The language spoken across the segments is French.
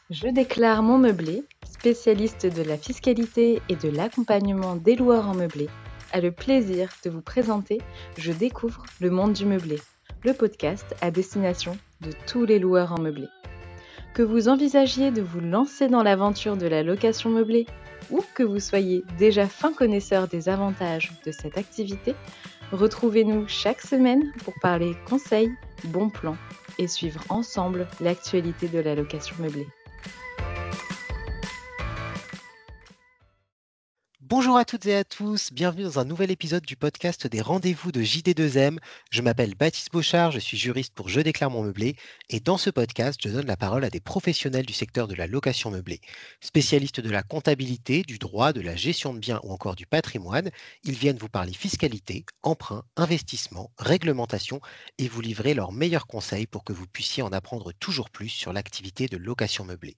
Je déclare mon meublé, spécialiste de la fiscalité et de l'accompagnement des loueurs en meublé, a le plaisir de vous présenter Je découvre le monde du meublé, le podcast à destination de tous les loueurs en meublé. Que vous envisagiez de vous lancer dans l'aventure de la location meublée ou que vous soyez déjà fin connaisseur des avantages de cette activité, retrouvez-nous chaque semaine pour parler conseils, bons plans et suivre ensemble l'actualité de la location meublée. Bonjour à toutes et à tous, bienvenue dans un nouvel épisode du podcast des rendez-vous de JD2M. Je m'appelle Baptiste Beauchard, je suis juriste pour Je déclare mon meublé et dans ce podcast, je donne la parole à des professionnels du secteur de la location meublée. Spécialistes de la comptabilité, du droit, de la gestion de biens ou encore du patrimoine, ils viennent vous parler fiscalité, emprunt, investissement, réglementation et vous livrer leurs meilleurs conseils pour que vous puissiez en apprendre toujours plus sur l'activité de location meublée.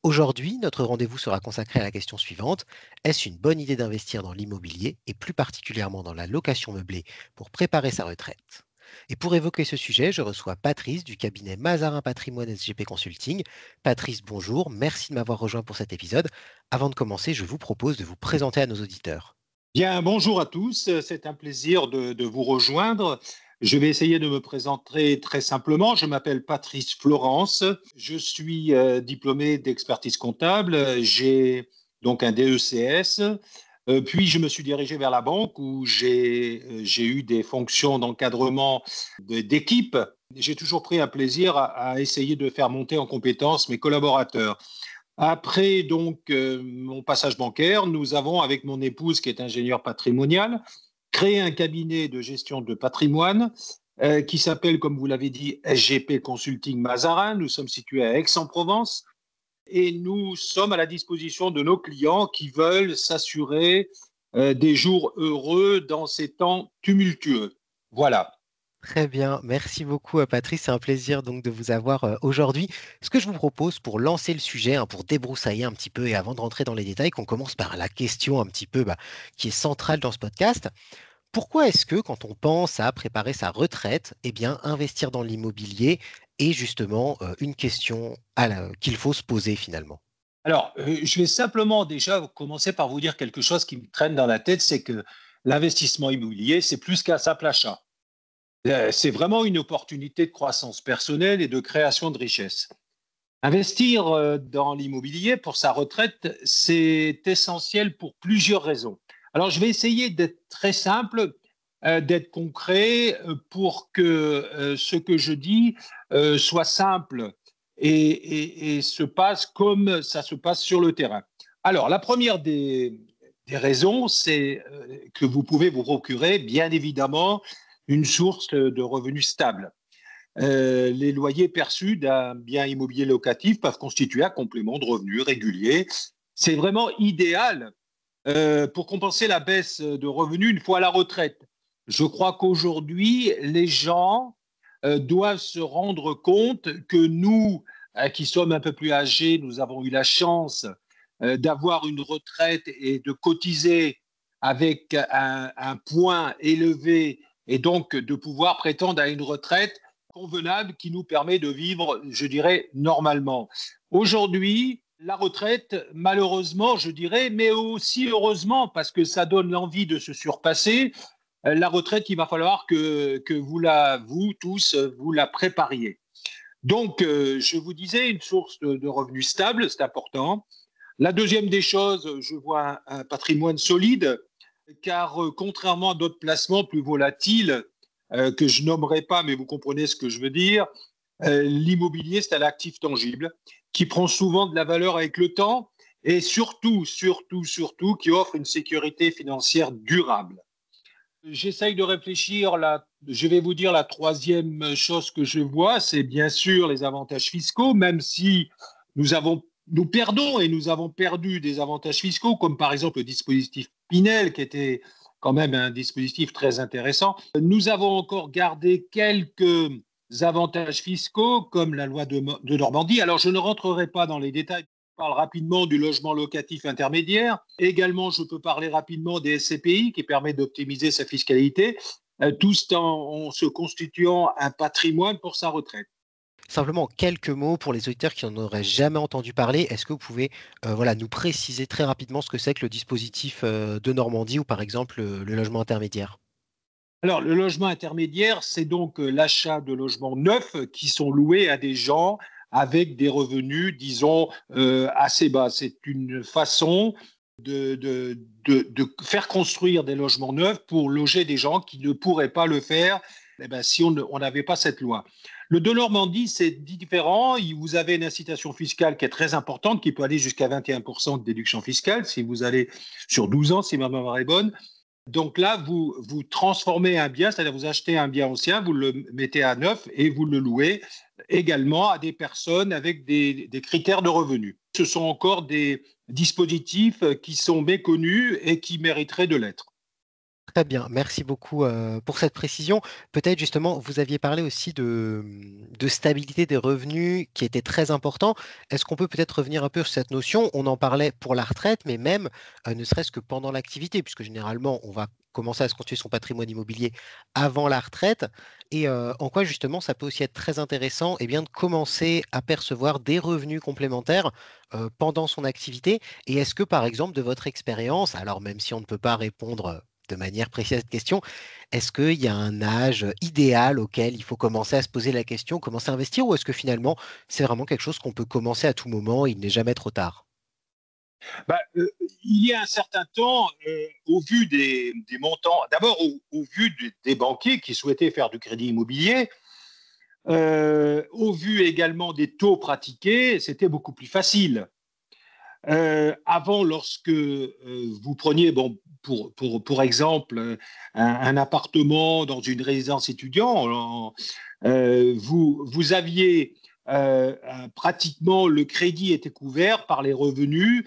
Aujourd'hui, notre rendez-vous sera consacré à la question suivante. Est-ce une bonne idée d'investir dans l'immobilier et plus particulièrement dans la location meublée pour préparer sa retraite? Et pour évoquer ce sujet, je reçois Patrice du cabinet Mazarin Patrimoine SGP Consulting. Patrice, bonjour, merci de m'avoir rejoint pour cet épisode. Avant de commencer, je vous propose de vous présenter à nos auditeurs. Bien, bonjour à tous, c'est un plaisir de vous rejoindre. Je vais essayer de me présenter très simplement. Je m'appelle Patrice Florence, je suis diplômé d'expertise comptable, j'ai donc un DECS, puis je me suis dirigé vers la banque où j'ai eu des fonctions d'encadrement d'équipe. J'ai toujours pris un plaisir à essayer de faire monter en compétence mes collaborateurs. Après donc mon passage bancaire, nous avons avec mon épouse qui est ingénieure patrimoniale créé un cabinet de gestion de patrimoine qui s'appelle, comme vous l'avez dit, SGP Consulting Mazarin. Nous sommes situés à Aix-en-Provence et nous sommes à la disposition de nos clients qui veulent s'assurer des jours heureux dans ces temps tumultueux. Voilà. Très bien, merci beaucoup Patrice, c'est un plaisir donc de vous avoir aujourd'hui. Ce que je vous propose pour lancer le sujet, pour débroussailler un petit peu et avant de rentrer dans les détails, qu'on commence par la question un petit peu qui est centrale dans ce podcast. Pourquoi est-ce que quand on pense à préparer sa retraite, eh bien investir dans l'immobilier est justement une question qu'il faut se poser finalement? Alors, je vais simplement déjà commencer par vous dire quelque chose qui me traîne dans la tête, c'est que l'investissement immobilier, c'est plus qu'un simple achat. C'est vraiment une opportunité de croissance personnelle et de création de richesse. Investir dans l'immobilier pour sa retraite, c'est essentiel pour plusieurs raisons. Alors, je vais essayer d'être très simple, d'être concret pour que ce que je dis soit simple et se passe comme ça se passe sur le terrain. Alors, la première des raisons, c'est que vous pouvez vous procurer, bien évidemment, une source de revenus stable. Les loyers perçus d'un bien immobilier locatif peuvent constituer un complément de revenus régulier. C'est vraiment idéal pour compenser la baisse de revenus une fois à la retraite. Je crois qu'aujourd'hui, les gens doivent se rendre compte que nous, qui sommes un peu plus âgés, nous avons eu la chance d'avoir une retraite et de cotiser avec un point élevé et donc de pouvoir prétendre à une retraite convenable qui nous permet de vivre, je dirais, normalement. Aujourd'hui, la retraite, malheureusement, je dirais, mais aussi heureusement, parce que ça donne l'envie de se surpasser, la retraite, il va falloir que vous tous, vous la prépariez. Donc, je vous disais, une source de revenus stable, c'est important. La deuxième des choses, je vois un patrimoine solide, car contrairement à d'autres placements plus volatiles, que je nommerai pas, mais vous comprenez ce que je veux dire, l'immobilier, c'est un actif tangible qui prend souvent de la valeur avec le temps et surtout, qui offre une sécurité financière durable. J'essaye de réfléchir, je vais vous dire la troisième chose que je vois, c'est bien sûr les avantages fiscaux, même si nous perdons et nous avons perdu des avantages fiscaux, comme par exemple le dispositif Pinel, qui était quand même un dispositif très intéressant. Nous avons encore gardé quelques avantages fiscaux, comme la loi de Normandie. Alors, je ne rentrerai pas dans les détails. Je parle rapidement du logement locatif intermédiaire. Également, je peux parler rapidement des SCPI qui permet d'optimiser sa fiscalité, tout en se constituant un patrimoine pour sa retraite. Simplement, quelques mots pour les auditeurs qui n'en auraient jamais entendu parler. Est-ce que vous pouvez nous préciser très rapidement ce que c'est que le dispositif de Normandie ou par exemple le logement intermédiaire? Alors, le logement intermédiaire, c'est donc l'achat de logements neufs qui sont loués à des gens avec des revenus, disons, assez bas. C'est une façon de faire construire des logements neufs pour loger des gens qui ne pourraient pas le faire si on n'avait pas cette loi. Le de Normandie, c'est différent. Vous avez une incitation fiscale qui est très importante, qui peut aller jusqu'à 21% de déduction fiscale si vous allez sur 12 ans, si ma mémoire est bonne. Donc là, vous transformez un bien, c'est-à-dire vous achetez un bien ancien, vous le mettez à neuf et vous le louez également à des personnes avec des critères de revenus. Ce sont encore des dispositifs qui sont méconnus et qui mériteraient de l'être. Très bien, merci beaucoup pour cette précision. Peut-être justement, vous aviez parlé aussi de stabilité des revenus qui était très important. Est-ce qu'on peut peut-être revenir un peu sur cette notion? On en parlait pour la retraite, mais même ne serait-ce que pendant l'activité, puisque généralement, on va commencer à se constituer son patrimoine immobilier avant la retraite. Et en quoi justement, ça peut aussi être très intéressant de commencer à percevoir des revenus complémentaires pendant son activité. Et est-ce que, par exemple, de votre expérience, alors même si on ne peut pas répondre de manière précise à cette question, est-ce qu'il y a un âge idéal auquel il faut commencer à se poser la question, commencer à investir, ou est-ce que finalement c'est vraiment quelque chose qu'on peut commencer à tout moment, il n'est jamais trop tard? Bah, il y a un certain temps, au vu des montants, d'abord au vu des banquiers qui souhaitaient faire du crédit immobilier, au vu également des taux pratiqués, c'était beaucoup plus facile. Avant, lorsque vous preniez, bon, pour exemple, un appartement dans une résidence étudiante, vous aviez pratiquement le crédit était couvert par les revenus,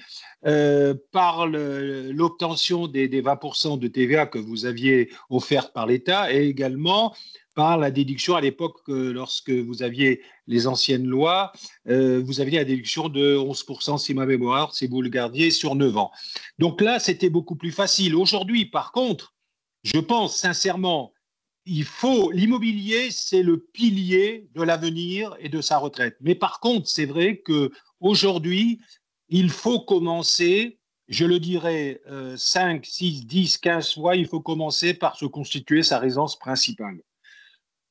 par l'obtention des 20% de TVA que vous aviez offert par l'État et également par la déduction à l'époque, lorsque vous aviez les anciennes lois, vous aviez la déduction de 11% si ma mémoire, si vous le gardiez sur 9 ans. Donc là, c'était beaucoup plus facile. Aujourd'hui, par contre, je pense sincèrement, l'immobilier, c'est le pilier de l'avenir et de sa retraite. Mais par contre, c'est vrai qu'aujourd'hui, il faut commencer, je le dirais, 5, 6, 10, 15 fois, il faut commencer par se constituer sa résidence principale.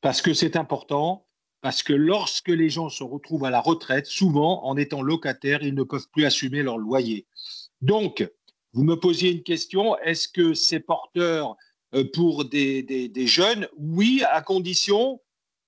Parce que c'est important, parce que lorsque les gens se retrouvent à la retraite, souvent, en étant locataires, ils ne peuvent plus assumer leur loyer. Donc, vous me posiez une question, est-ce que c'est porteur pour des jeunes? Oui, à condition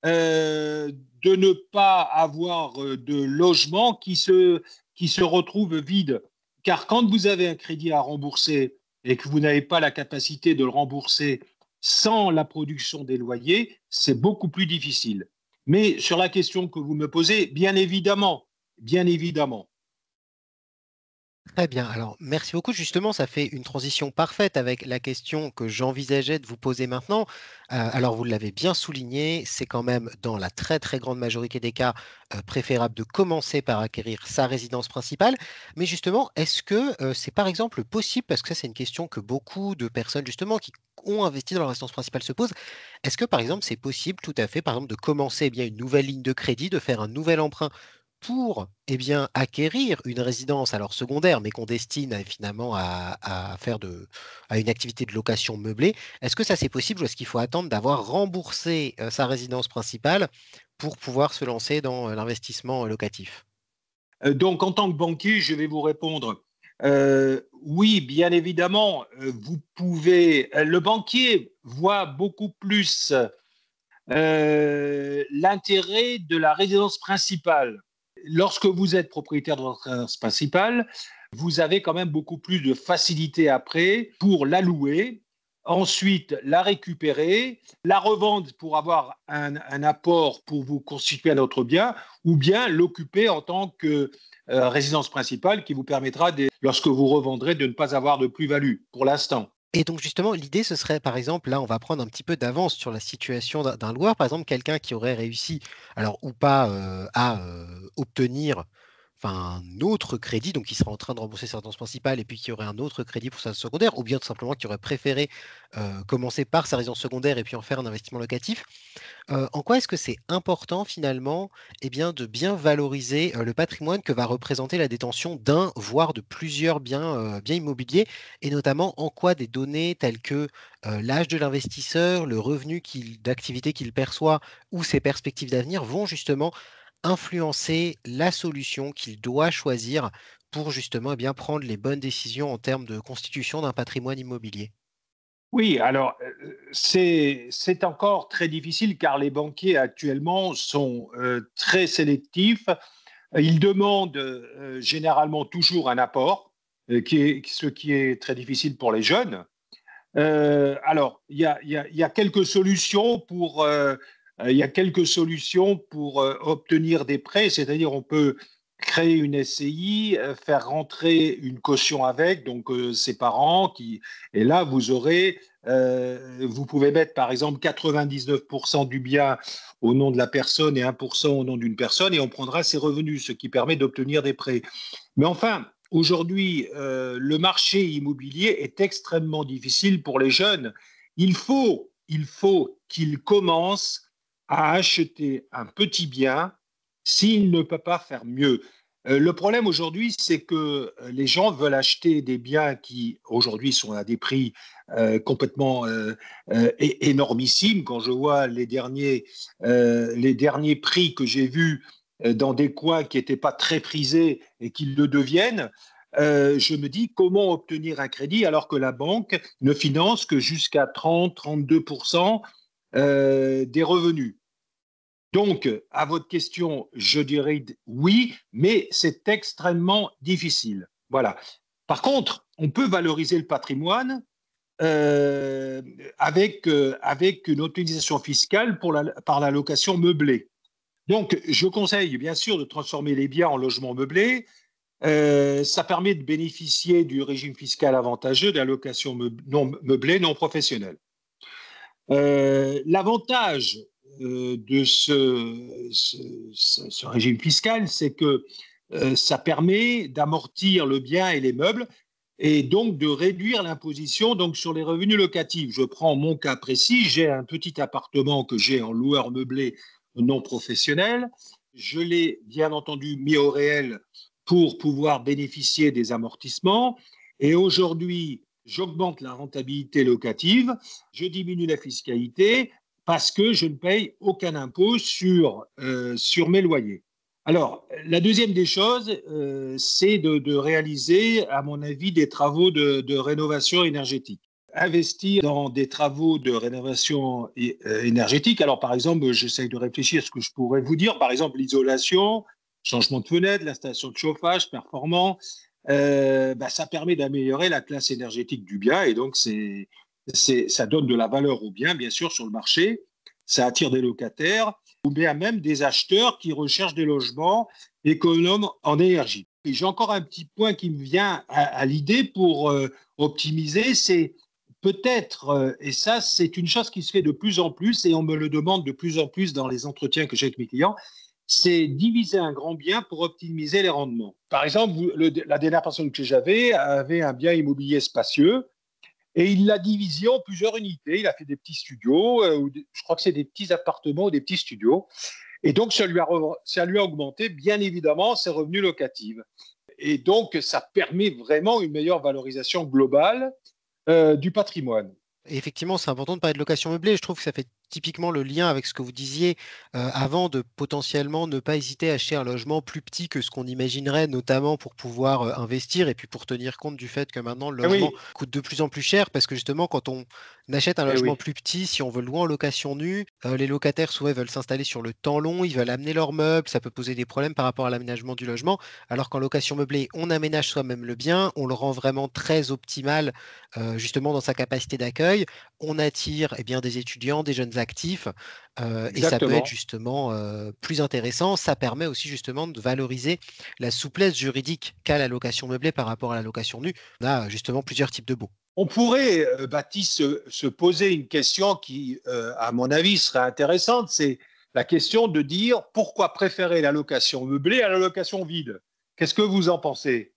de ne pas avoir de logement qui se retrouve vide. Car quand vous avez un crédit à rembourser et que vous n'avez pas la capacité de le rembourser sans la production des loyers, c'est beaucoup plus difficile. Mais sur la question que vous me posez, bien évidemment, bien évidemment. Très bien. Alors, merci beaucoup. Justement, ça fait une transition parfaite avec la question que j'envisageais de vous poser maintenant. Alors, vous l'avez bien souligné, c'est quand même dans la très très grande majorité des cas préférable de commencer par acquérir sa résidence principale. Mais justement, est-ce que c'est par exemple possible, parce que ça c'est une question que beaucoup de personnes justement qui ont investi dans leur résidence principale se posent, est-ce que par exemple c'est possible tout à fait, par exemple, de commencer une nouvelle ligne de crédit, de faire un nouvel emprunt pour acquérir une résidence alors secondaire, mais qu'on destine finalement à faire à une activité de location meublée, est-ce que ça c'est possible ou est-ce qu'il faut attendre d'avoir remboursé sa résidence principale pour pouvoir se lancer dans l'investissement locatif? Donc, en tant que banquier, je vais vous répondre. Oui, bien évidemment, vous pouvez. Le banquier voit beaucoup plus l'intérêt de la résidence principale. Lorsque vous êtes propriétaire de votre résidence principale, vous avez quand même beaucoup plus de facilité après pour la louer, ensuite la récupérer, la revendre pour avoir un apport pour vous constituer un autre bien, ou bien l'occuper en tant que résidence principale qui vous permettra, lorsque vous revendrez, de ne pas avoir de plus-value pour l'instant. Et donc justement, l'idée, ce serait, par exemple, là, on va prendre un petit peu d'avance sur la situation d'un loueur, par exemple, quelqu'un qui aurait réussi, alors ou pas, à obtenir enfin, un autre crédit, donc qui serait en train de rembourser sa résidence principale et puis qui aurait un autre crédit pour sa secondaire, ou bien tout simplement qui aurait préféré commencer par sa résidence secondaire et puis en faire un investissement locatif. En quoi est-ce que c'est important finalement, eh bien, de bien valoriser le patrimoine que va représenter la détention d'un, voire de plusieurs biens immobiliers, et notamment en quoi des données telles que l'âge de l'investisseur, le revenu d'activité qu'il perçoit ou ses perspectives d'avenir vont justement influencer la solution qu'il doit choisir pour justement eh bien, prendre les bonnes décisions en termes de constitution d'un patrimoine immobilier. Oui, alors c'est encore très difficile car les banquiers actuellement sont très sélectifs. Ils demandent généralement toujours un apport, ce qui est très difficile pour les jeunes. Alors, il y a quelques solutions pour obtenir des prêts, c'est-à-dire on peut créer une SCI, faire rentrer une caution avec, donc ses parents, et là vous pouvez mettre par exemple 99% du bien au nom de la personne et 1% au nom d'une personne, et on prendra ses revenus, ce qui permet d'obtenir des prêts. Mais enfin, aujourd'hui, le marché immobilier est extrêmement difficile pour les jeunes. Il faut qu'ils commencent à acheter un petit bien s'il ne peut pas faire mieux. Le problème aujourd'hui, c'est que les gens veulent acheter des biens qui, aujourd'hui, sont à des prix complètement énormissimes. Quand je vois les derniers prix que j'ai vus dans des coins qui n'étaient pas très prisés et qui le deviennent, je me dis comment obtenir un crédit alors que la banque ne finance que jusqu'à 30-32% des revenus. Donc, à votre question, je dirais oui, mais c'est extrêmement difficile. Voilà. Par contre, on peut valoriser le patrimoine avec une optimisation fiscale par la location meublée. Donc, je conseille bien sûr de transformer les biens en logements meublés. Ça permet de bénéficier du régime fiscal avantageux de la location meublée non professionnelle. L'avantage de ce régime fiscal, c'est que ça permet d'amortir le bien et les meubles et donc de réduire l'imposition donc sur les revenus locatifs. Je prends mon cas précis, j'ai un petit appartement que j'ai en loueur meublé non professionnel. Je l'ai bien entendu mis au réel pour pouvoir bénéficier des amortissements. Et aujourd'hui, j'augmente la rentabilité locative, je diminue la fiscalité parce que je ne paye aucun impôt sur mes loyers. Alors, la deuxième des choses, c'est de réaliser, à mon avis, des travaux de rénovation énergétique. Investir dans des travaux de rénovation énergétique. Alors, par exemple, j'essaye de réfléchir à ce que je pourrais vous dire. Par exemple, l'isolation, changement de fenêtre, l'installation de chauffage performant. Ça permet d'améliorer la classe énergétique du bien et donc ça donne de la valeur au bien, bien sûr, sur le marché. Ça attire des locataires ou bien même des acheteurs qui recherchent des logements économes en énergie. Et j'ai encore un petit point qui me vient à l'idée pour optimiser, c'est peut-être, et ça c'est une chose qui se fait de plus en plus et on me le demande de plus en plus dans les entretiens que j'ai avec mes clients, c'est diviser un grand bien pour optimiser les rendements. Par exemple, la dernière personne que j'avais avait un bien immobilier spacieux et il l'a divisé en plusieurs unités. Il a fait des petits studios, je crois que c'est des petits appartements ou des petits studios. Et donc, ça lui a augmenté, bien évidemment, ses revenus locatifs. Et donc, ça permet vraiment une meilleure valorisation globale du patrimoine. Et effectivement, c'est important de parler de location meublée. Je trouve que ça fait typiquement le lien avec ce que vous disiez avant de potentiellement ne pas hésiter à acheter un logement plus petit que ce qu'on imaginerait, notamment pour pouvoir investir et puis pour tenir compte du fait que maintenant le logement coûte de plus en plus cher parce que justement, quand on achète un logement plus petit, si on veut le louer en location nue, les locataires souvent veulent s'installer sur le temps long, ils veulent amener leurs meubles, ça peut poser des problèmes par rapport à l'aménagement du logement, alors qu'en location meublée, on aménage soi-même le bien, on le rend vraiment très optimal justement dans sa capacité d'accueil, on attire bien, des étudiants, des jeunes actifs, et ça peut être justement plus intéressant. Ça permet aussi justement de valoriser la souplesse juridique qu'a la location meublée par rapport à la location nue. On a justement plusieurs types de baux. On pourrait, Baptiste, se poser une question qui, à mon avis, serait intéressante. C'est la question de dire pourquoi préférer la location meublée à la location vide. Qu'est-ce que vous en pensez?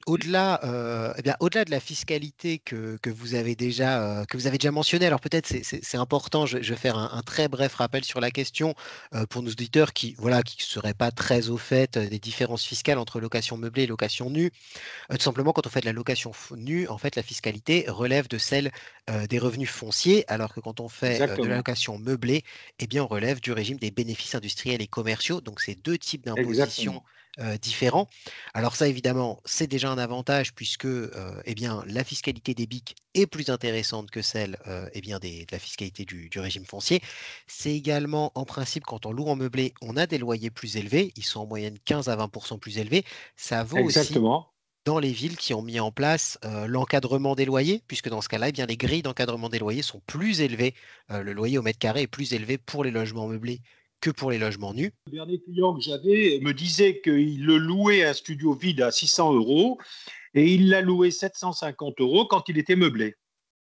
Au-delà de la fiscalité que vous avez déjà mentionnée, alors peut-être c'est important, je vais faire un très bref rappel sur la question pour nos auditeurs qui ne seraient pas très au fait des différences fiscales entre location meublée et location nue. Tout simplement, quand on fait de la location nue, en fait, la fiscalité relève de celle des revenus fonciers, alors que quand on fait de la Exactement. location meublée, eh bien, on relève du régime des bénéfices industriels et commerciaux. Donc, c'est deux types d'impositions Exactement. différents. Alors ça, évidemment, c'est déjà un avantage puisque eh bien, la fiscalité des BIC est plus intéressante que celle eh bien, de la fiscalité du régime foncier. C'est également, en principe, quand on loue en meublé, on a des loyers plus élevés. Ils sont en moyenne 15 à 20% plus élevés. Ça vaut aussi Exactement. dans les villes qui ont mis en place l'encadrement des loyers, puisque dans ce cas-là, eh bien, les grilles d'encadrement des loyers sont plus élevées. Le loyer au mètre carré est plus élevé pour les logements meublés que pour les logements nus. Le dernier client que j'avais me disait qu'il le louait un studio vide à 600 euros et il l'a loué 750 euros quand il était meublé.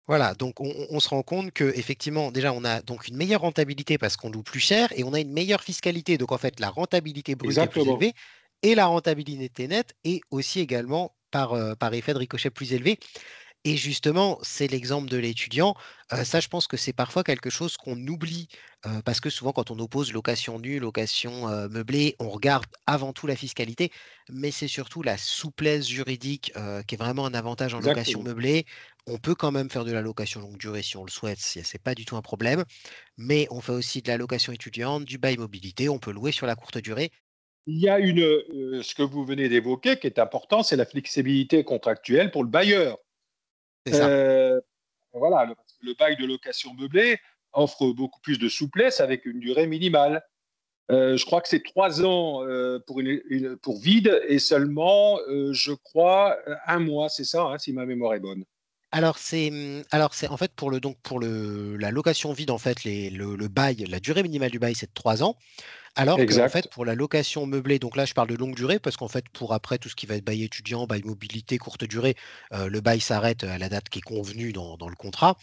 Voilà, donc on se rend compte que effectivement, déjà, on a donc une meilleure rentabilité parce qu'on loue plus cher et on a une meilleure fiscalité. Donc en fait, la rentabilité brute est plus Exactement. élevée et la rentabilité nette est aussi également par effet de ricochet plus élevée. Et justement, c'est l'exemple de l'étudiant. Ça, je pense que c'est parfois quelque chose qu'on oublie parce que souvent, quand on oppose location nue, location meublée, on regarde avant tout la fiscalité, mais c'est surtout la souplesse juridique qui est vraiment un avantage en location Exactement. meublée. On peut quand même faire de la location longue durée si on le souhaite, c'est pas du tout un problème, mais on fait aussi de la location étudiante, du bail mobilité, on peut louer sur la courte durée. Il y a ce que vous venez d'évoquer qui est important, c'est la flexibilité contractuelle pour le bailleur. C'est ça. Euh, voilà, le bail de location meublée offre beaucoup plus de souplesse avec une durée minimale. Je crois que c'est 3 ans pour vide et seulement, je crois, un mois, c'est ça, hein, si ma mémoire est bonne. Alors c'est en fait pour la location vide en fait le bail, la durée minimale du bail c'est de 3 ans. Alors qu'en fait, Exact. pour la location meublée, donc là, je parle de longue durée, parce qu'en fait, pour après, tout ce qui va être bail étudiant, bail mobilité, courte durée, le bail s'arrête à la date qui est convenue dans le contrat.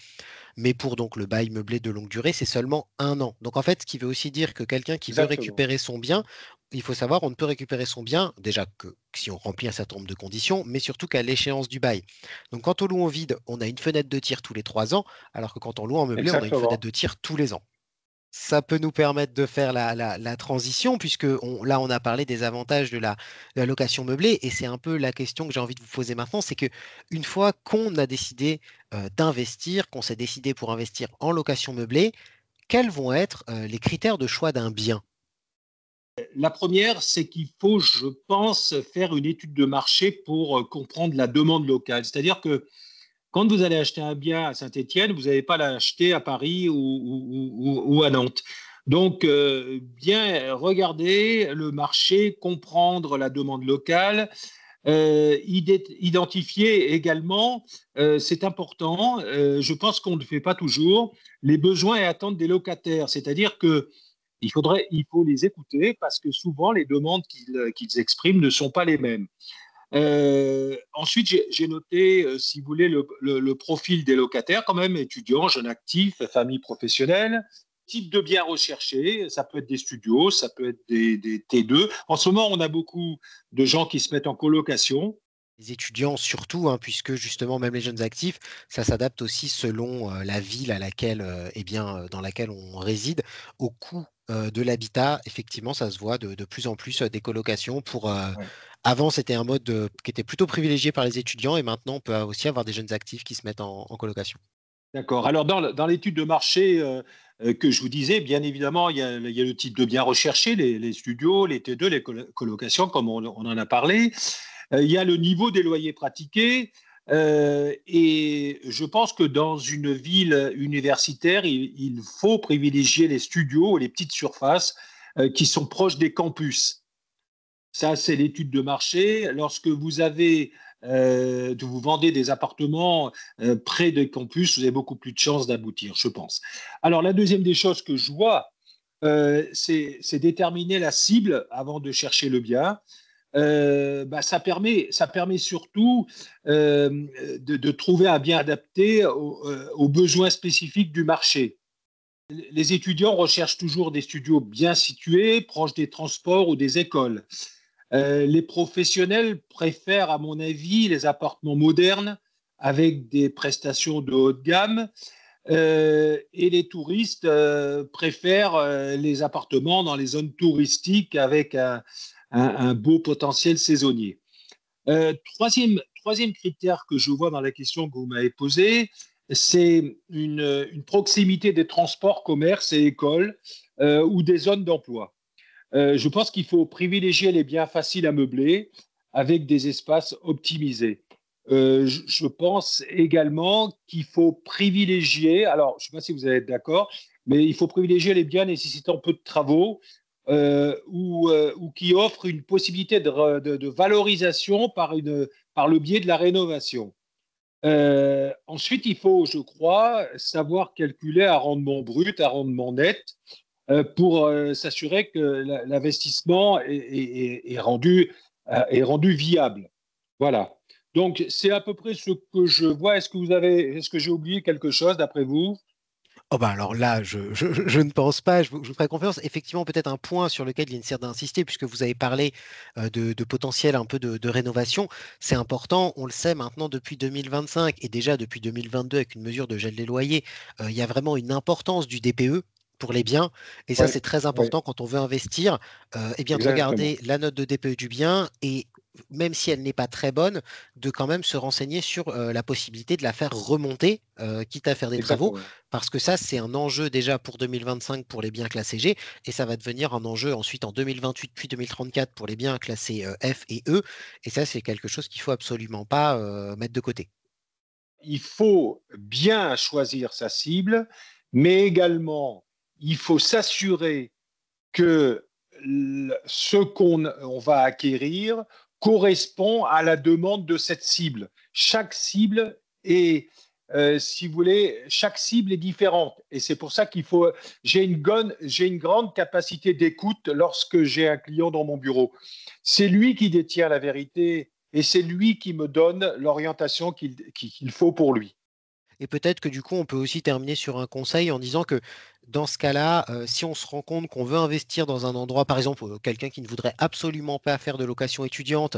Mais pour donc le bail meublé de longue durée, c'est seulement 1 an. Donc en fait, ce qui veut aussi dire que quelqu'un qui veut Exactement. récupérer son bien, il faut savoir, on ne peut récupérer son bien, déjà que si on remplit un certain nombre de conditions, mais surtout qu'à l'échéance du bail. Donc quand on loue en vide, on a une fenêtre de tir tous les 3 ans, alors que quand on loue en meublé, on a une fenêtre Exactement. de tir tous les ans. Ça peut nous permettre de faire la transition, puisque là, on a parlé des avantages de la location meublée, et c'est un peu la question que j'ai envie de vous poser maintenant, c'est que une fois qu'on a décidé d'investir, qu'on s'est décidé pour investir en location meublée, quels vont être les critères de choix d'un bien? La première, c'est qu'il faut, je pense, faire une étude de marché pour comprendre la demande locale. C'est-à-dire que quand vous allez acheter un bien à Saint-Étienne, vous n'allez pas l'acheter à Paris ou à Nantes. Donc, bien regarder le marché, comprendre la demande locale, identifier également, c'est important, je pense qu'on ne le fait pas toujours, les besoins et attentes des locataires. C'est-à-dire que il faut les écouter parce que souvent les demandes qu'ils expriment ne sont pas les mêmes. Ensuite, j'ai noté, si vous voulez, le profil des locataires, quand même, étudiants, jeunes actifs, familles professionnelles, type de biens recherchés, ça peut être des studios, ça peut être des T2. En ce moment, on a beaucoup de gens qui se mettent en colocation. Les étudiants surtout, hein, puisque justement, même les jeunes actifs, ça s'adapte aussi selon la ville à laquelle, dans laquelle on réside, au coût de l'habitat. Effectivement, ça se voit de plus en plus des colocations Ouais. avant, c'était un mode qui était plutôt privilégié par les étudiants et maintenant, on peut aussi avoir des jeunes actifs qui se mettent en colocation. D'accord. Alors, dans l'étude de marché que je vous disais, bien évidemment, il y a le type de biens recherchés, les studios, les T2, les colocations, comme on en a parlé. Il y a le niveau des loyers pratiqués. Et je pense que dans une ville universitaire, il faut privilégier les studios, les petites surfaces qui sont proches des campus. Ça, c'est l'étude de marché. Lorsque vous vendez des appartements près des campus, vous avez beaucoup plus de chances d'aboutir, je pense. Alors, la deuxième des choses que je vois, c'est déterminer la cible avant de chercher le bien. Ça permet surtout de trouver un bien adapté aux besoins spécifiques du marché. Les étudiants recherchent toujours des studios bien situés, proches des transports ou des écoles. Les professionnels préfèrent, à mon avis, les appartements modernes avec des prestations de haut de gamme. Et les touristes préfèrent les appartements dans les zones touristiques avec un beau potentiel saisonnier. Troisième critère que je vois dans la question que vous m'avez posée, c'est une proximité des transports, commerces et écoles ou des zones d'emploi. Je pense qu'il faut privilégier les biens faciles à meubler avec des espaces optimisés. Je pense également qu'il faut privilégier, alors je ne sais pas si vous allez être d'accord, mais il faut privilégier les biens nécessitant peu de travaux ou qui offrent une possibilité de valorisation par le biais de la rénovation. Ensuite, il faut, je crois, savoir calculer un rendement brut, un rendement net pour s'assurer que l'investissement est rendu viable. Voilà. Donc, c'est à peu près ce que je vois. Est-ce que j'ai oublié quelque chose d'après vous? Oh bah alors là, je ne pense pas, je vous ferai confiance. Effectivement, peut-être un point sur lequel il sert d'insister, puisque vous avez parlé de potentiel un peu de rénovation. C'est important, on le sait maintenant depuis 2025 et déjà depuis 2022 avec une mesure de gel des loyers, il y a vraiment une importance du DPE pour les biens. Et ça, Oui, c'est très oui, important quand on veut investir, eh bien de exactement. regarder la note de DPE du bien et même si elle n'est pas très bonne, de quand même se renseigner sur la possibilité de la faire remonter, quitte à faire des travaux. Exactement. Parce que ça, c'est un enjeu déjà pour 2025 pour les biens classés G, et ça va devenir un enjeu ensuite en 2028 puis 2034 pour les biens classés F et E. Et ça, c'est quelque chose qu'il faut absolument pas mettre de côté. Il faut bien choisir sa cible, mais également, il faut s'assurer que ce qu'on va acquérir correspond à la demande de cette cible. Chaque cible est, si vous voulez, chaque cible est différente. Et c'est pour ça qu'il faut. J'ai une grande capacité d'écoute lorsque j'ai un client dans mon bureau. C'est lui qui détient la vérité et c'est lui qui me donne l'orientation qu'il faut pour lui. Et peut-être que du coup, on peut aussi terminer sur un conseil en disant que dans ce cas-là, si on se rend compte qu'on veut investir dans un endroit, par exemple, quelqu'un qui ne voudrait absolument pas faire de location étudiante,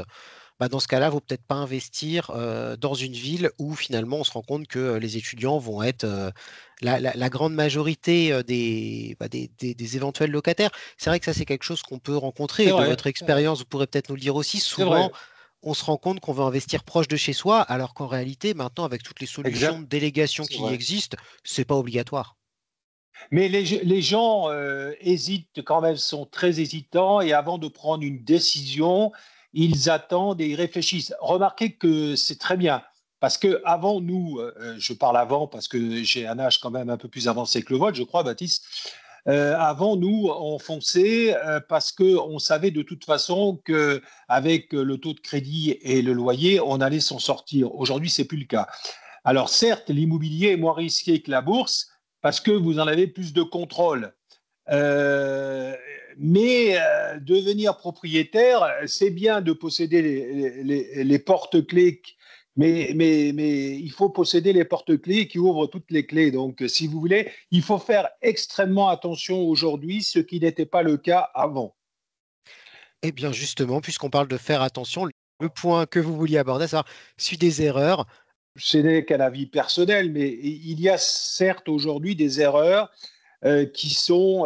bah, dans ce cas-là, il ne vaut peut-être pas investir dans une ville où finalement on se rend compte que les étudiants vont être la grande majorité des éventuels locataires. C'est vrai que ça, c'est quelque chose qu'on peut rencontrer. C'est Et de vrai, votre expérience, vous pourrez peut-être nous le dire aussi. c'est Souvent, vrai, on se rend compte qu'on veut investir proche de chez soi, alors qu'en réalité, maintenant, avec toutes les solutions de exact, délégation c'est qui vrai. existent, c'est pas obligatoire. Mais les gens hésitent quand même, sont très hésitants et avant de prendre une décision, ils attendent et ils réfléchissent. Remarquez que c'est très bien parce que avant nous, je parle avant parce que j'ai un âge quand même un peu plus avancé que le vôtre, je crois, Baptiste. Avant nous, on fonçait parce que on savait de toute façon que avec le taux de crédit et le loyer, on allait s'en sortir. Aujourd'hui, c'est plus le cas. Alors certes, l'immobilier est moins risqué que la bourse parce que vous en avez plus de contrôle. Euh, mais devenir propriétaire, c'est bien de posséder les porte-clés, mais il faut posséder les porte-clés qui ouvrent toutes les clés. Donc, si vous voulez, il faut faire extrêmement attention aujourd'hui, ce qui n'était pas le cas avant. Eh bien, justement, puisqu'on parle de faire attention, le point que vous vouliez aborder, c'est suite des erreurs. Ce n'est qu'un avis personnel, mais il y a certes aujourd'hui des erreurs qui sont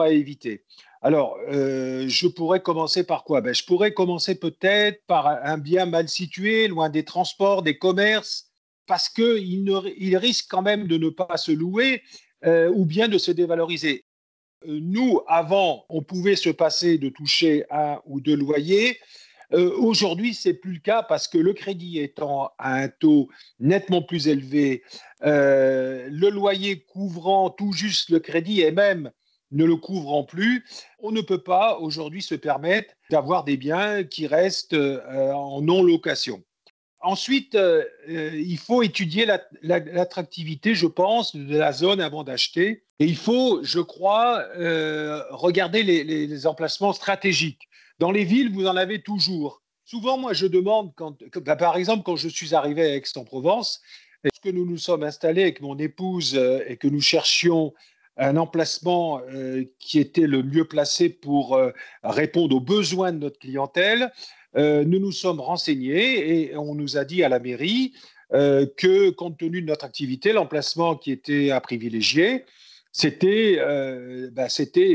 à éviter. Alors, je pourrais commencer par quoi? Je pourrais commencer peut-être par un bien mal situé, loin des transports, des commerces, parce qu'il risque quand même de ne pas se louer ou bien de se dévaloriser. Nous, avant, on pouvait se passer de toucher un ou deux loyers. Aujourd'hui, ce n'est plus le cas parce que le crédit étant à un taux nettement plus élevé, le loyer couvrant tout juste le crédit et même ne le couvrant plus, on ne peut pas aujourd'hui se permettre d'avoir des biens qui restent en non-location. Ensuite, il faut étudier l'attractivité, je pense, de la zone avant d'acheter. Et il faut, je crois, regarder les emplacements stratégiques. Dans les villes, vous en avez toujours. Souvent, moi, je demande, par exemple, quand je suis arrivé à Aix-en-Provence, est-ce que nous nous sommes installés avec mon épouse et que nous cherchions un emplacement qui était le mieux placé pour répondre aux besoins de notre clientèle. Nous nous sommes renseignés et on nous a dit à la mairie que, compte tenu de notre activité, l'emplacement qui était à privilégier, c'était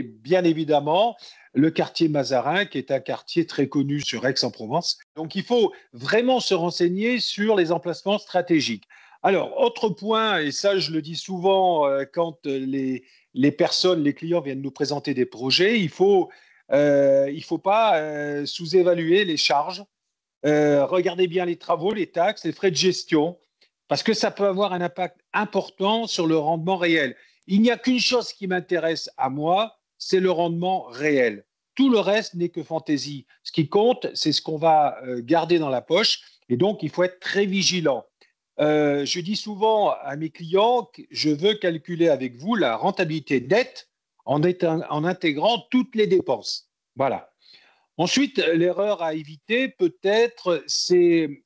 bien évidemment le quartier Mazarin, qui est un quartier très connu sur Aix-en-Provence. Donc, il faut vraiment se renseigner sur les emplacements stratégiques. Alors, autre point, et ça, je le dis souvent quand les personnes, les clients viennent nous présenter des projets, il faut pas sous-évaluer les charges. Regardez bien les travaux, les taxes, les frais de gestion, parce que ça peut avoir un impact important sur le rendement réel. Il n'y a qu'une chose qui m'intéresse à moi, c'est le rendement réel. Tout le reste n'est que fantaisie. Ce qui compte, c'est ce qu'on va garder dans la poche, et donc il faut être très vigilant. Je dis souvent à mes clients que je veux calculer avec vous la rentabilité nette en intégrant toutes les dépenses. Voilà. Ensuite, l'erreur à éviter, peut-être, c'est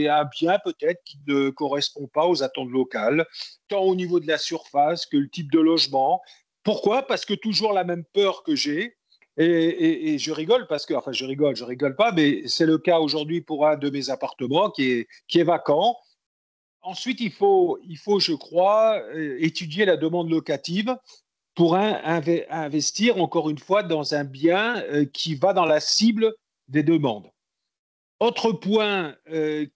un bien peut-être qui ne correspond pas aux attentes locales, tant au niveau de la surface que le type de logement. Pourquoi? Parce que toujours la même peur que j'ai, et je rigole parce que, enfin je rigole pas, mais c'est le cas aujourd'hui pour un de mes appartements qui est vacant. Ensuite, il faut, je crois, étudier la demande locative pour investir, encore une fois, dans un bien qui va dans la cible des demandes. Autre point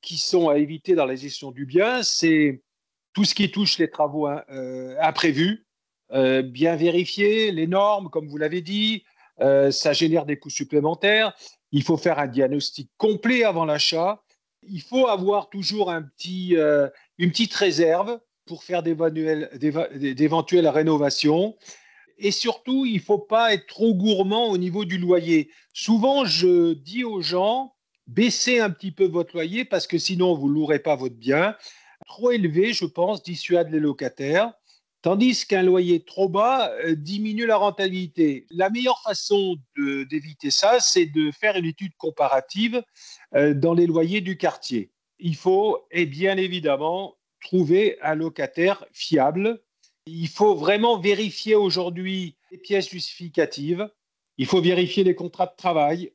qui sont à éviter dans la gestion du bien, c'est tout ce qui touche les travaux imprévus, bien vérifier les normes, comme vous l'avez dit, ça génère des coûts supplémentaires. Il faut faire un diagnostic complet avant l'achat. Il faut avoir toujours une petite réserve pour faire d'éventuelles rénovations. Et surtout, il ne faut pas être trop gourmand au niveau du loyer. Souvent, je dis aux gens, baissez un petit peu votre loyer parce que sinon, vous ne louerez pas votre bien. Trop élevé, je pense, dissuade les locataires. Tandis qu'un loyer trop bas diminue la rentabilité. La meilleure façon d'éviter ça, c'est de faire une étude comparative dans les loyers du quartier. Il faut, et bien évidemment, trouver un locataire fiable. Il faut vraiment vérifier aujourd'hui les pièces justificatives. Il faut vérifier les contrats de travail.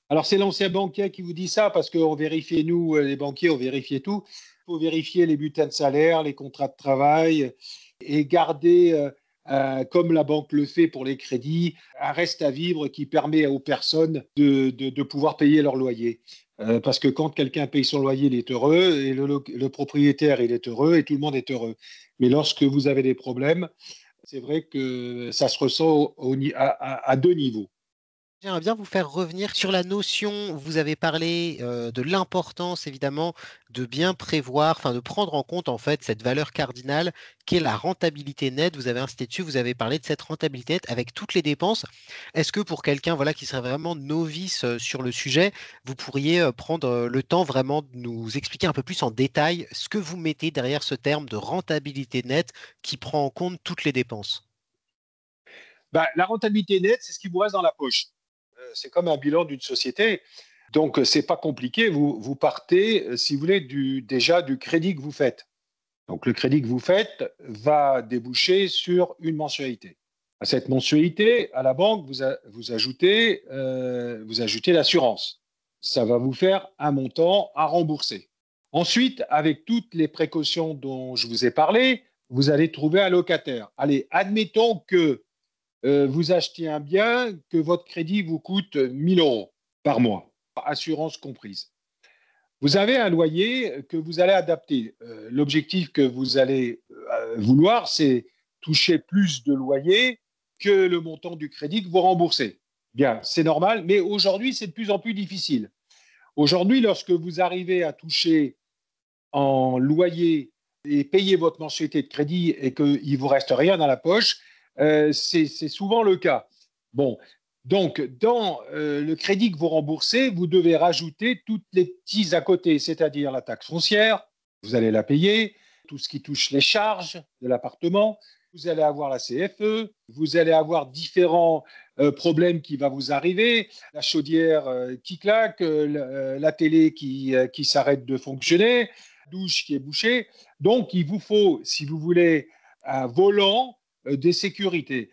Alors, c'est l'ancien banquier qui vous dit ça parce qu'on vérifiait, nous, les banquiers, on vérifiait tout. Il faut vérifier les bulletins de salaire, les contrats de travail et garder, comme la banque le fait pour les crédits, un reste à vivre qui permet aux personnes de pouvoir payer leur loyer. Parce que quand quelqu'un paye son loyer, il est heureux, et le propriétaire, il est heureux, et tout le monde est heureux. Mais lorsque vous avez des problèmes, c'est vrai que ça se ressent à deux niveaux. J'aimerais bien vous faire revenir sur la notion, vous avez parlé de l'importance évidemment de bien prévoir, enfin de prendre en compte en fait cette valeur cardinale qui est la rentabilité nette. Vous avez insisté dessus, vous avez parlé de cette rentabilité nette avec toutes les dépenses. Est-ce que pour quelqu'un voilà, qui serait vraiment novice sur le sujet, vous pourriez prendre le temps vraiment de nous expliquer un peu plus en détail ce que vous mettez derrière ce terme de rentabilité nette qui prend en compte toutes les dépenses? La rentabilité nette, c'est ce qui vous reste dans la poche. C'est comme un bilan d'une société. Donc, ce n'est pas compliqué. Vous partez, si vous voulez, déjà du crédit que vous faites. Donc, le crédit que vous faites va déboucher sur une mensualité. À cette mensualité, à la banque, vous ajoutez l'assurance. Ça va vous faire un montant à rembourser. Ensuite, avec toutes les précautions dont je vous ai parlé, vous allez trouver un locataire. Allez, admettons que vous achetez un bien, que votre crédit vous coûte 1 000 € par mois, assurance comprise. Vous avez un loyer que vous allez adapter. L'objectif que vous allez vouloir, c'est toucher plus de loyer que le montant du crédit que vous remboursez. Bien, c'est normal, mais aujourd'hui, c'est de plus en plus difficile. Aujourd'hui, lorsque vous arrivez à toucher en loyer et payer votre mensualité de crédit et qu'il ne vous reste rien dans la poche, c'est souvent le cas. Bon, donc dans le crédit que vous remboursez, vous devez rajouter toutes les petits à côté, c'est-à-dire la taxe foncière, vous allez la payer, tout ce qui touche les charges de l'appartement, vous allez avoir la CFE, vous allez avoir différents problèmes qui vont vous arriver, la chaudière qui claque, la télé qui s'arrête de fonctionner, la douche qui est bouchée. Donc, il vous faut, si vous voulez, un volant des sécurités.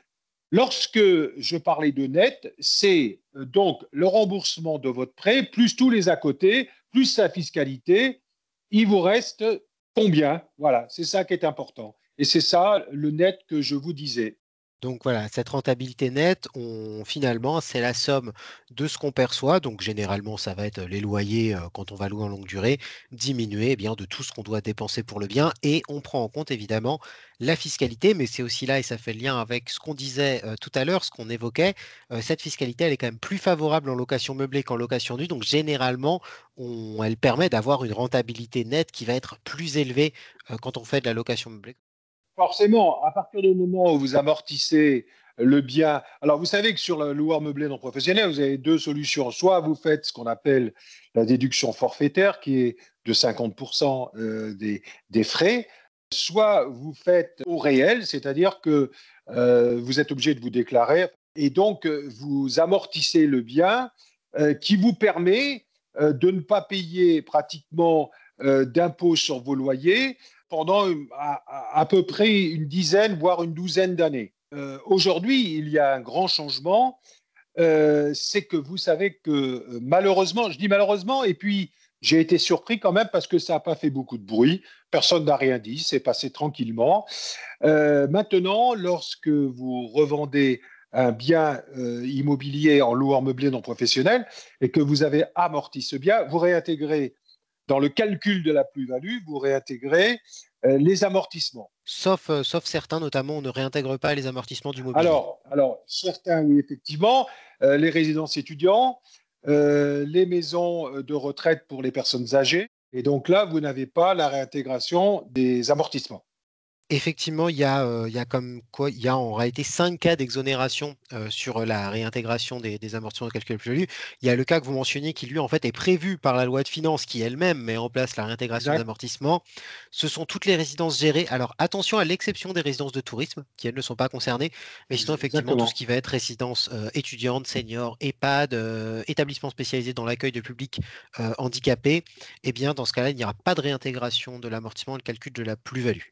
Lorsque je parlais de net, c'est donc le remboursement de votre prêt, plus tous les à côté, plus la fiscalité. Il vous reste combien? Voilà, c'est ça qui est important. Et c'est ça le net que je vous disais. Donc voilà, cette rentabilité nette, finalement, c'est la somme de ce qu'on perçoit. Donc généralement, ça va être les loyers quand on va louer en longue durée, diminuer eh bien, de tout ce qu'on doit dépenser pour le bien. Et on prend en compte évidemment la fiscalité, mais c'est aussi là, et ça fait le lien avec ce qu'on disait tout à l'heure, ce qu'on évoquait, cette fiscalité, elle est quand même plus favorable en location meublée qu'en location nue. Donc généralement, elle permet d'avoir une rentabilité nette qui va être plus élevée quand on fait de la location meublée. Forcément, à partir du moment où vous amortissez le bien, alors vous savez que sur le loueur meublé non professionnel, vous avez deux solutions. Soit vous faites ce qu'on appelle la déduction forfaitaire, qui est de 50% des frais, soit vous faites au réel, c'est-à-dire que vous êtes obligé de vous déclarer et donc vous amortissez le bien qui vous permet de ne pas payer pratiquement d'impôts sur vos loyers pendant à peu près une dizaine, voire une douzaine d'années. Aujourd'hui, il y a un grand changement, c'est que vous savez que malheureusement, je dis malheureusement, et puis j'ai été surpris quand même parce que ça n'a pas fait beaucoup de bruit, personne n'a rien dit, c'est passé tranquillement. Maintenant, lorsque vous revendez un bien immobilier en loueur meublé non professionnel et que vous avez amorti ce bien, vous réintégrez dans le calcul de la plus-value, vous réintégrez les amortissements. Sauf certains, notamment, on ne réintègre pas les amortissements du mobilier. Alors certains, oui, effectivement, les résidences étudiants, les maisons de retraite pour les personnes âgées. Et donc là, vous n'avez pas la réintégration des amortissements. Effectivement, il y a comme quoi, il y a en réalité 5 cas d'exonération sur la réintégration des amortissements de calcul de plus-value. Il y a le cas que vous mentionniez qui, lui, en fait, est prévu par la loi de finances qui elle-même met en place la réintégration des amortissements. Ce sont toutes les résidences gérées. Alors, attention à l'exception des résidences de tourisme, qui, elles, ne sont pas concernées. Mais sinon, effectivement, tout ce qui va être résidence étudiante, senior, EHPAD, établissement spécialisé dans l'accueil de public handicapé, eh bien, dans ce cas-là, il n'y aura pas de réintégration de l'amortissement et le calcul de la plus-value.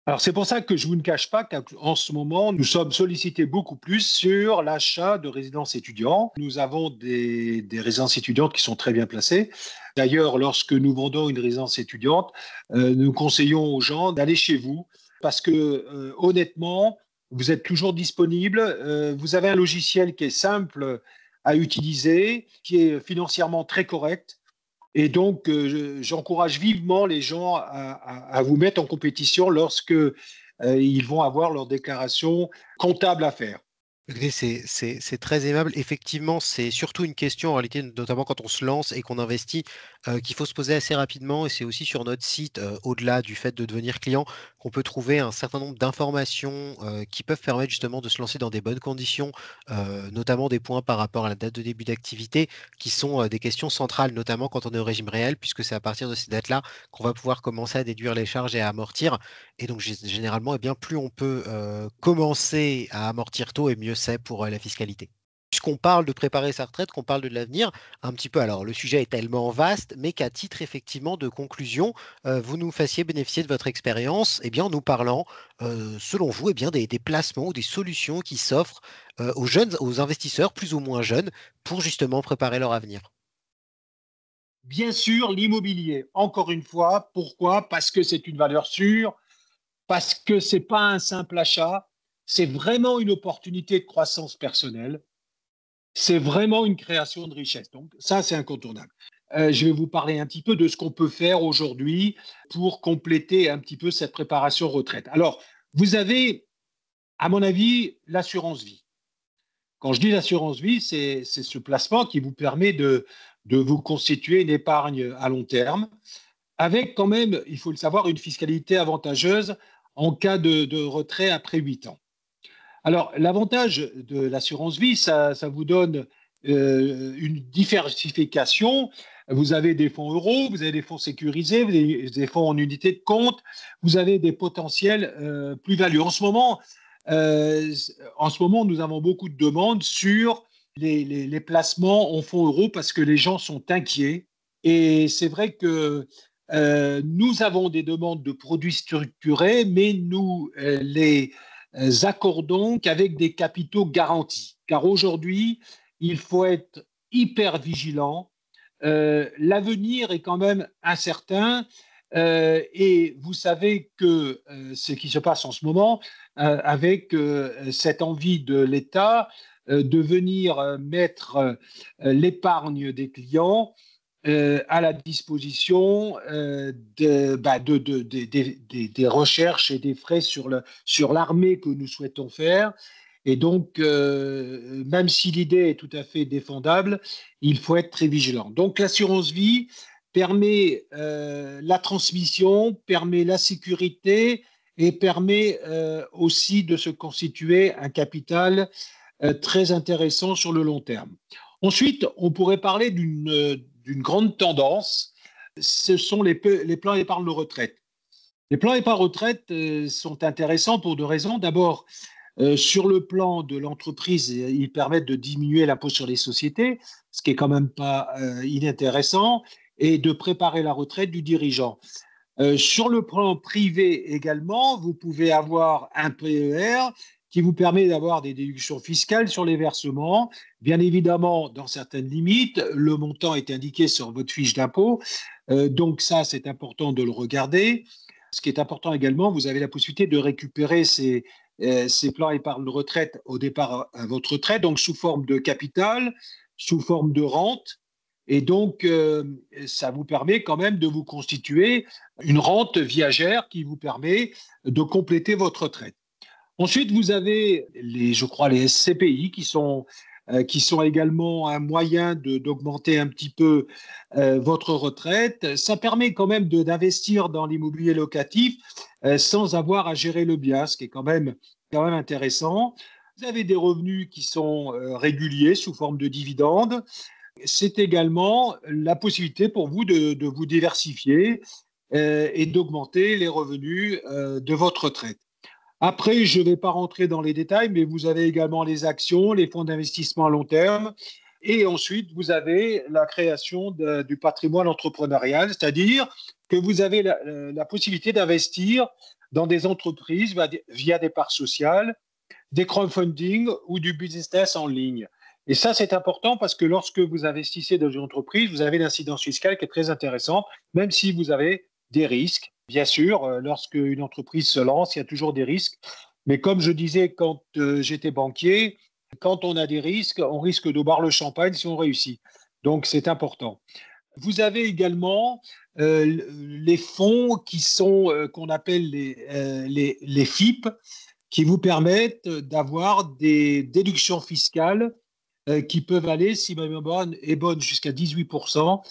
Alors, c'est pour ça que je vous ne cache pas qu'en ce moment, nous sommes sollicités beaucoup plus sur l'achat de résidences étudiantes. Nous avons des résidences étudiantes qui sont très bien placées. D'ailleurs, lorsque nous vendons une résidence étudiante, nous conseillons aux gens d'aller chez vous parce que, honnêtement, vous êtes toujours disponible. Vous avez un logiciel qui est simple à utiliser, qui est financièrement très correct. Et donc, j'encourage vivement les gens à vous mettre en compétition lorsque ils vont avoir leur déclaration comptable à faire. Écoutez, c'est très aimable. Effectivement, c'est surtout une question, en réalité, notamment quand on se lance et qu'on investit, qu'il faut se poser assez rapidement. Et c'est aussi sur notre site, au-delà du fait de devenir client, qu'on peut trouver un certain nombre d'informations qui peuvent permettre justement de se lancer dans des bonnes conditions, notamment des points par rapport à la date de début d'activité, qui sont des questions centrales, notamment quand on est au régime réel, puisque c'est à partir de ces dates-là qu'on va pouvoir commencer à déduire les charges et à amortir. Et donc, généralement, eh bien, plus on peut commencer à amortir tôt, et mieux c'est pour la fiscalité. Puisqu'on parle de préparer sa retraite, qu'on parle de l'avenir, un petit peu, alors le sujet est tellement vaste, mais qu'à titre effectivement de conclusion, vous nous fassiez bénéficier de votre expérience, eh bien, en nous parlant, selon vous, eh bien, des placements ou des solutions qui s'offrent aux jeunes, aux investisseurs plus ou moins jeunes, pour justement préparer leur avenir. Bien sûr, l'immobilier, encore une fois, pourquoi? Parce que c'est une valeur sûre, parce que ce n'est pas un simple achat, c'est vraiment une opportunité de croissance personnelle, c'est vraiment une création de richesse. Donc ça, c'est incontournable. Je vais vous parler un petit peu de ce qu'on peut faire aujourd'hui pour compléter un petit peu cette préparation retraite. Alors, vous avez, à mon avis, l'assurance vie. Quand je dis l'assurance vie, c'est ce placement qui vous permet de vous constituer une épargne à long terme, avec quand même, il faut le savoir, une fiscalité avantageuse en cas de retrait après 8 ans. Alors, l'avantage de l'assurance vie, ça vous donne une diversification. Vous avez des fonds euros, vous avez des fonds sécurisés, vous avez des fonds en unité de compte, vous avez des potentiels plus-values. En ce moment, nous avons beaucoup de demandes sur les placements en fonds euros parce que les gens sont inquiets. Et c'est vrai que nous avons des demandes de produits structurés, mais nous les accordons qu'avec des capitaux garantis. Car aujourd'hui, il faut être hyper vigilant. L'avenir est quand même incertain. Et vous savez que ce qui se passe en ce moment, avec cette envie de l'État de venir mettre l'épargne des clients à la disposition des recherches et des frais sur l'armée que nous souhaitons faire. Et donc, même si l'idée est tout à fait défendable, il faut être très vigilant. Donc, l'assurance vie permet la transmission, permet la sécurité et permet aussi de se constituer un capital très intéressant sur le long terme. Ensuite, on pourrait parler d'une grande tendance, ce sont les plans épargne retraite. Les plans épargne retraite sont intéressants pour deux raisons. D'abord, sur le plan de l'entreprise, ils permettent de diminuer l'impôt sur les sociétés, ce qui est quand même pas inintéressant, et de préparer la retraite du dirigeant. Sur le plan privé également, vous pouvez avoir un PER qui vous permet d'avoir des déductions fiscales sur les versements. Bien évidemment, dans certaines limites, le montant est indiqué sur votre fiche d'impôt. Donc ça, c'est important de le regarder. Ce qui est important également, vous avez la possibilité de récupérer ces plans épargne retraite au départ à votre retraite, donc sous forme de capital, sous forme de rente. Et donc, ça vous permet quand même de vous constituer une rente viagère qui vous permet de compléter votre retraite. Ensuite, vous avez les SCPI qui sont également un moyen d'augmenter un petit peu votre retraite. Ça permet quand même d'investir dans l'immobilier locatif sans avoir à gérer le bien, ce qui est quand même intéressant. Vous avez des revenus qui sont réguliers sous forme de dividendes. C'est également la possibilité pour vous de vous diversifier et d'augmenter les revenus de votre retraite. Après, je ne vais pas rentrer dans les détails, mais vous avez également les actions, les fonds d'investissement à long terme. Et ensuite, vous avez la création du patrimoine entrepreneurial, c'est-à-dire que vous avez la possibilité d'investir dans des entreprises via des parts sociales, des crowdfunding ou du business en ligne. Et ça, c'est important parce que lorsque vous investissez dans une entreprise, vous avez l'incidence fiscale qui est très intéressante, même si vous avez des risques. Bien sûr, lorsque une entreprise se lance, il y a toujours des risques. Mais comme je disais quand j'étais banquier, quand on a des risques, on risque de boire le champagne si on réussit. Donc, c'est important. Vous avez également les fonds qui sont qu'on appelle les FIP, qui vous permettent d'avoir des déductions fiscales qui peuvent aller, si ma mémoire est bonne, jusqu'à 18%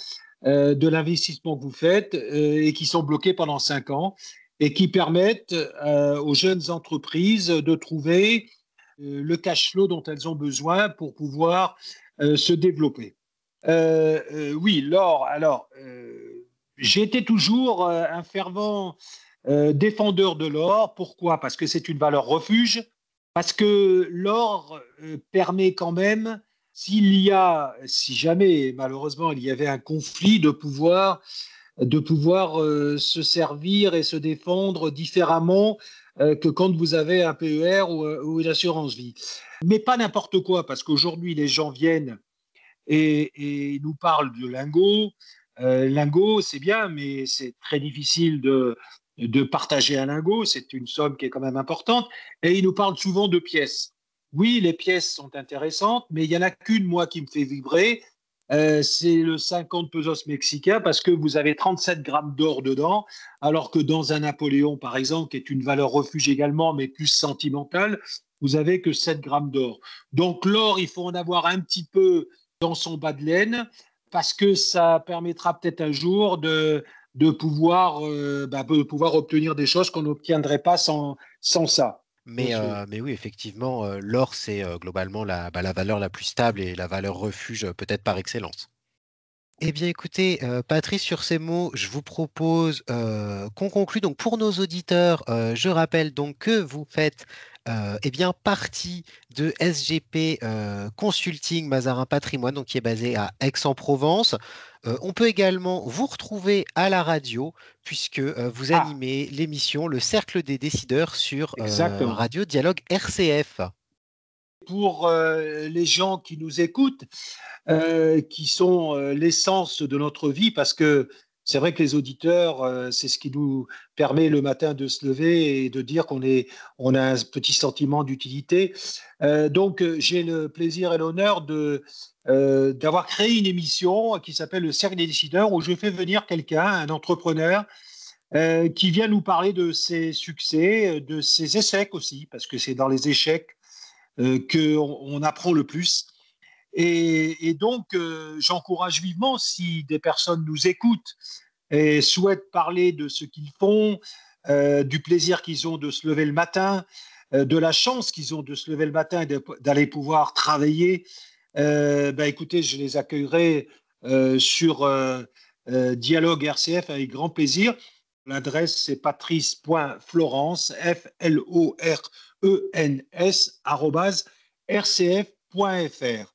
de l'investissement que vous faites et qui sont bloqués pendant 5 ans et qui permettent aux jeunes entreprises de trouver le cash flow dont elles ont besoin pour pouvoir se développer. Oui, l'or, alors, j'ai été toujours un fervent défendeur de l'or. Pourquoi? Parce que c'est une valeur refuge, parce que l'or permet quand même, si jamais malheureusement il y avait un conflit, de pouvoir se servir et se défendre différemment que quand vous avez un PER ou une assurance vie. Mais pas n'importe quoi, parce qu'aujourd'hui les gens viennent et nous parlent de lingots. Lingot, c'est bien, mais c'est très difficile de partager un lingot. C'est une somme qui est quand même importante. Et ils nous parlent souvent de pièces. Oui, les pièces sont intéressantes, mais il n'y en a qu'une, moi, qui me fait vibrer. C'est le 50 pesos mexicain parce que vous avez 37 grammes d'or dedans, alors que dans un Napoléon, par exemple, qui est une valeur refuge également, mais plus sentimentale, vous avez que 7 grammes d'or. Donc l'or, il faut en avoir un petit peu dans son bas de laine parce que ça permettra peut-être un jour de pouvoir obtenir des choses qu'on n'obtiendrait pas sans ça. Mais oui, effectivement, l'or, c'est globalement la valeur la plus stable et la valeur refuge peut-être par excellence. Eh bien, écoutez, Patrice, sur ces mots, je vous propose qu'on conclue. Donc, pour nos auditeurs, je rappelle donc que vous faites partie de SGP Consulting Mazarin Patrimoine, donc qui est basé à Aix-en-Provence. On peut également vous retrouver à la radio, puisque vous Ah, animez l'émission Le Cercle des décideurs sur exactement. Radio Dialogue RCF. Pour les gens qui nous écoutent, qui sont l'essence de notre vie, parce que c'est vrai que les auditeurs, c'est ce qui nous permet le matin de se lever et de dire on a un petit sentiment d'utilité. J'ai le plaisir et l'honneur d'avoir créé une émission qui s'appelle Le Cercle des décideurs, où je fais venir quelqu'un, un entrepreneur, qui vient nous parler de ses succès, de ses échecs aussi, parce que c'est dans les échecs qu'on apprend le plus. J'encourage vivement, si des personnes nous écoutent et souhaitent parler de ce qu'ils font, du plaisir qu'ils ont de se lever le matin, de la chance qu'ils ont de se lever le matin et d'aller pouvoir travailler, écoutez, je les accueillerai sur Dialogue RCF avec grand plaisir. L'adresse, c'est patrice.florence, FLORENS, rcf.fr.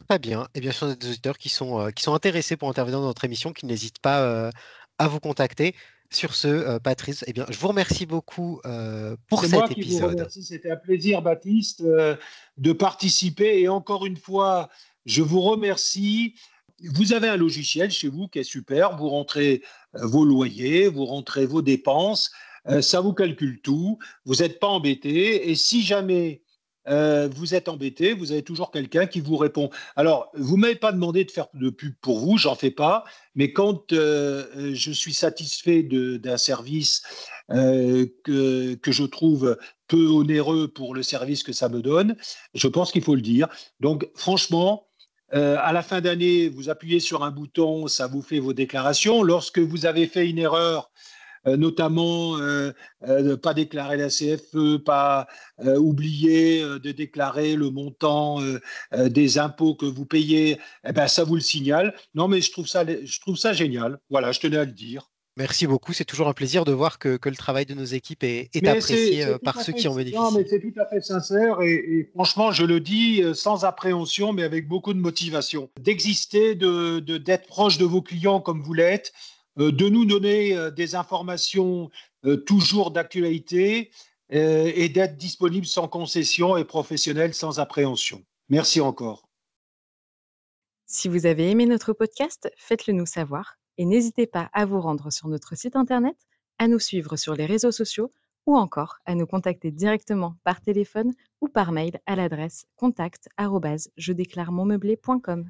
Très bien. Et bien sûr, des auditeurs qui sont intéressés pour intervenir dans notre émission, qui n'hésitent pas à vous contacter. Sur ce, Patrice, eh bien, je vous remercie beaucoup pour C'est moi cet qui vous épisode. remercie. C'était un plaisir, Baptiste, de participer. Et encore une fois, je vous remercie. Vous avez un logiciel chez vous qui est super. Vous rentrez vos loyers, vous rentrez vos dépenses. Ça vous calcule tout. Vous n'êtes pas embêté. Et si jamais vous êtes embêté, vous avez toujours quelqu'un qui vous répond. Alors, vous ne m'avez pas demandé de faire de pub pour vous, j'en fais pas. Mais quand je suis satisfait d'un service que je trouve peu onéreux pour le service que ça me donne, je pense qu'il faut le dire. Donc, franchement, à la fin d'année, vous appuyez sur un bouton, ça vous fait vos déclarations. Lorsque vous avez fait une erreur, notamment ne pas déclarer la CFE, pas oublier de déclarer le montant des impôts que vous payez, eh ben, ça vous le signale. Non, mais je trouve ça génial. Voilà, je tenais à le dire. Merci beaucoup. C'est toujours un plaisir de voir que le travail de nos équipes est Mais apprécié c'est tout par à ceux fait, qui en non, mais bénéficient. c'est tout à fait sincère et franchement, je le dis sans appréhension, mais avec beaucoup de motivation. D'exister, d'être proche de vos clients comme vous l'êtes, de nous donner des informations toujours d'actualité et d'être disponible sans concession et professionnel sans appréhension. Merci encore. Si vous avez aimé notre podcast, faites-le nous savoir et n'hésitez pas à vous rendre sur notre site internet, à nous suivre sur les réseaux sociaux ou encore à nous contacter directement par téléphone ou par mail à l'adresse contact@jedéclaremonmeublé.com.